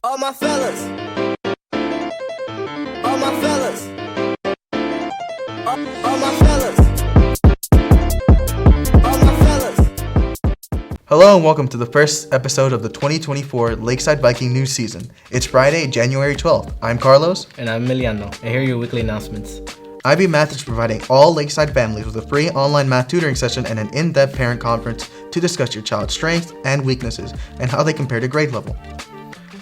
All my fellas, all my fellas, all my fellas, all my fellas. Hello and welcome to the first episode of the 2024 Lakeside Viking news season. It's Friday, January 12th. I'm Carlos. And I'm Emiliano, and here are your weekly announcements. IB Math is providing all Lakeside families with a free online math tutoring session and an in-depth parent conference to discuss your child's strengths and weaknesses and how they compare to grade level.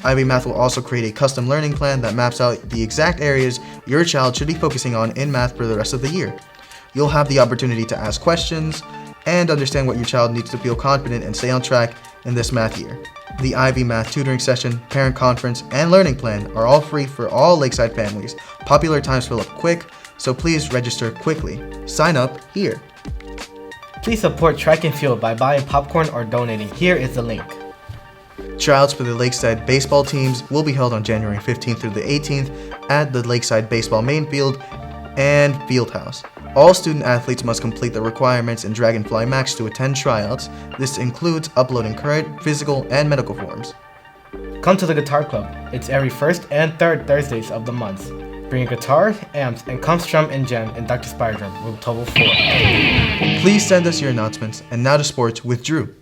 IB Math will also create a custom learning plan that maps out the exact areas your child should be focusing on in math for the rest of the year. You'll have the opportunity to ask questions and understand what your child needs to feel confident and stay on track in this math year. The IB Math tutoring session, parent conference, and learning plan are all free for all Lakeside families. Popular times fill up quick, so please register quickly. Sign up here. Please support Track and Field by buying popcorn or donating. Here is the link. Tryouts for the Lakeside baseball teams will be held on January 15th through the 18th at the Lakeside Baseball Main Field and Field House. All student athletes must complete the requirements in Dragonfly Max to attend tryouts. This includes uploading current, physical, and medical forms. Come to the Guitar Club. It's every first and third Thursdays of the month. Bring your guitar, amps, and come strum and jam in Dr. Spire Drum, room 4. Please send us your announcements. And now to sports with Drew.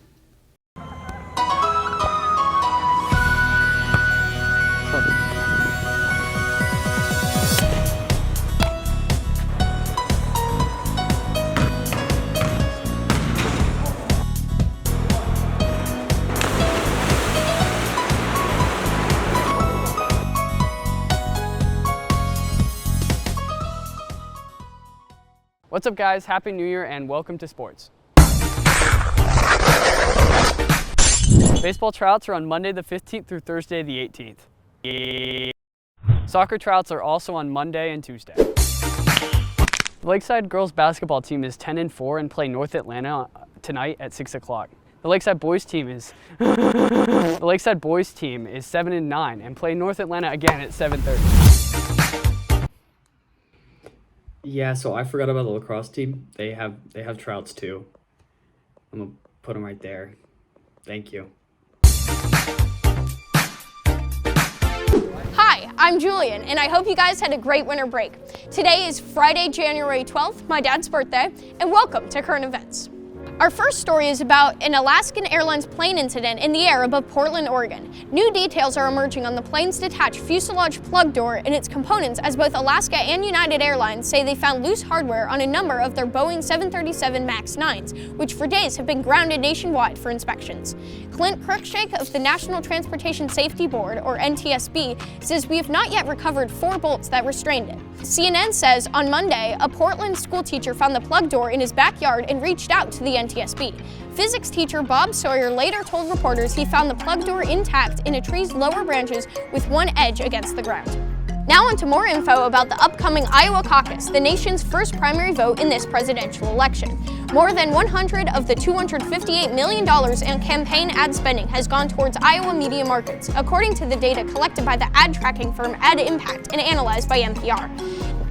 What's up, guys? Happy New Year and welcome to sports. Baseball tryouts are on Monday the 15th through Thursday the 18th. Soccer tryouts are also on Monday and Tuesday. The Lakeside girls basketball team is 10-4 and play North Atlanta tonight at 6 o'clock. The Lakeside boys team is 7-9 and play North Atlanta again at 7:30. Yeah, so I forgot about the lacrosse team. They have tryouts too. I'm gonna put them right there. Thank you. Hi, I'm Julian, and I hope you guys had a great winter break. Today is Friday, January 12th, my dad's birthday, and welcome to Current Events. Our first story is about an Alaskan Airlines plane incident in the air above Portland, Oregon. New details are emerging on the plane's detached fuselage plug door and its components, as both Alaska and United Airlines say they found loose hardware on a number of their Boeing 737 MAX 9s, which for days have been grounded nationwide for inspections. Clint Cruikshank of the National Transportation Safety Board, or NTSB, says we have not yet recovered 4 bolts that restrained it. CNN says on Monday, a Portland school teacher found the plug door in his backyard and reached out to the NTSB. Physics teacher Bob Sawyer later told reporters he found the plug door intact in a tree's lower branches with one edge against the ground. Now on to more info about the upcoming Iowa caucus, the nation's first primary vote in this presidential election. More than $100 of the $258 million in campaign ad spending has gone towards Iowa media markets, according to the data collected by the ad tracking firm Ad Impact and analyzed by NPR.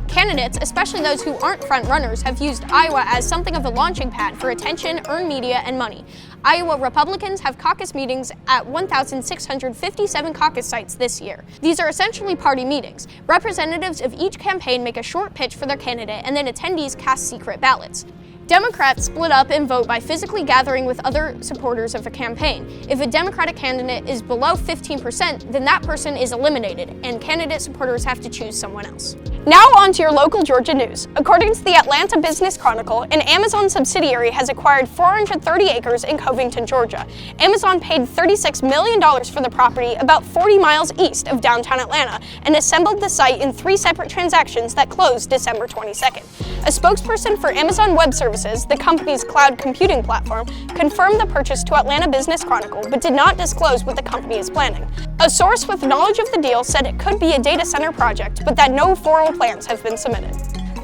Candidates, especially those who aren't front-runners, have used Iowa as something of a launching pad for attention, earned media, and money. Iowa Republicans have caucus meetings at 1,657 caucus sites this year. These are essentially party meetings. Representatives of each campaign make a short pitch for their candidate, and then attendees cast secret ballots. Democrats split up and vote by physically gathering with other supporters of a campaign. If a Democratic candidate is below 15%, then that person is eliminated, and candidate supporters have to choose someone else. Now on to your local Georgia news. According to the Atlanta Business Chronicle, an Amazon subsidiary has acquired 430 acres in Covington, Georgia. Amazon paid $36 million for the property about 40 miles east of downtown Atlanta and assembled the site in 3 separate transactions that closed December 22nd. A spokesperson for Amazon Web Services, the company's cloud computing platform, confirmed the purchase to Atlanta Business Chronicle but did not disclose what the company is planning. A source with knowledge of the deal said it could be a data center project, but that no formal plans have been submitted.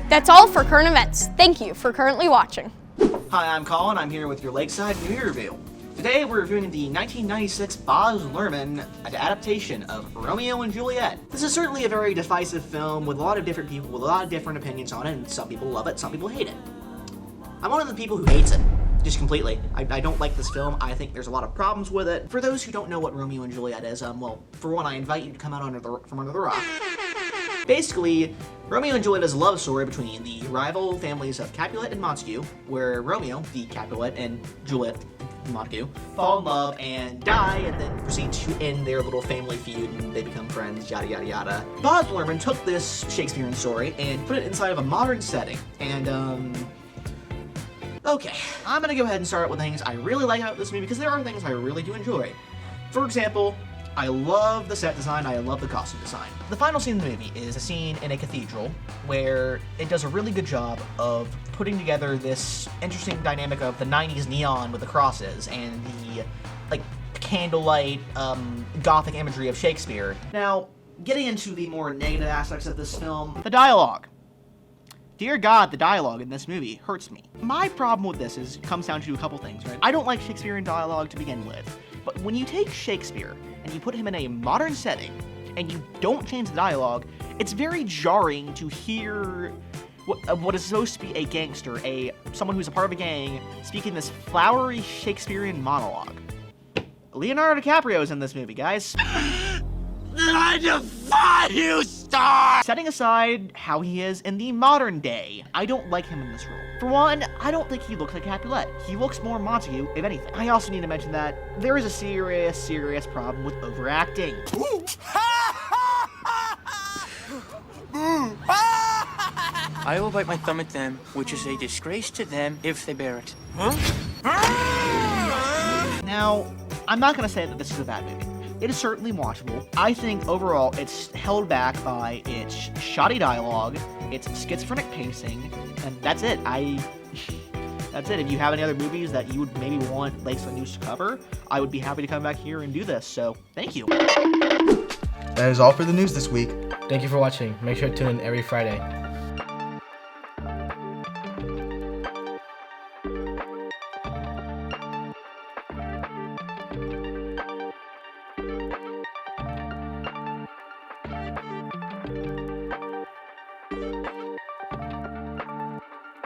That's all for current events. Thank you for currently watching. Hi, I'm Colin. I'm here with your Lakeside New Year review. Today we're reviewing the 1996 Baz Luhrmann adaptation of Romeo and Juliet. This is certainly a very divisive film with a lot of different people with a lot of different opinions on it, and some people love it, some people hate it. I'm one of the people who hates it. just completely. I don't like this film. I think there's a lot of problems with it. For those who don't know what Romeo and Juliet is, well, for one, I invite you to come out from under the rock. Basically, Romeo and Juliet is a love story between the rival families of Capulet and Montague, where Romeo, the Capulet, and Juliet, Montague, fall in love and die, and then proceed to end their little family feud, and they become friends, yada yada yada. Baz Luhrmann took this Shakespearean story and put it inside of a modern setting, and okay, I'm gonna go ahead and start with things I really like about this movie, because there are things I really do enjoy. For example, I love the set design, I love the costume design. The final scene of the movie is a scene in a cathedral where it does a really good job of putting together this interesting dynamic of the 90s neon with the crosses and the, like, candlelight, gothic imagery of Shakespeare. Now, getting into the more negative aspects of this film, the dialogue. Dear God, the dialogue in this movie hurts me. My problem with this comes down to a couple things, right? I don't like Shakespearean dialogue to begin with, but when you take Shakespeare and you put him in a modern setting and you don't change the dialogue, it's very jarring to hear what is supposed to be a gangster, someone who's a part of a gang, speaking this flowery Shakespearean monologue. Leonardo DiCaprio's in this movie, guys. I defy you, star! Setting aside how he is in the modern day, I don't like him in this role. For one, I don't think he looks like Capulet. He looks more Montague, if anything. I also need to mention that there is a serious problem with overacting. I will bite my thumb at them, which is a disgrace to them if they bear it. Now, I'm not gonna say that this is a bad movie. It is certainly watchable. I think overall it's held back by its shoddy dialogue, its schizophrenic pacing, and that's it. That's it. If you have any other movies that you would maybe want Lakeside News to cover, I would be happy to come back here and do this, so thank you. That is all for the news this week. Thank you for watching. Make sure to tune in every Friday.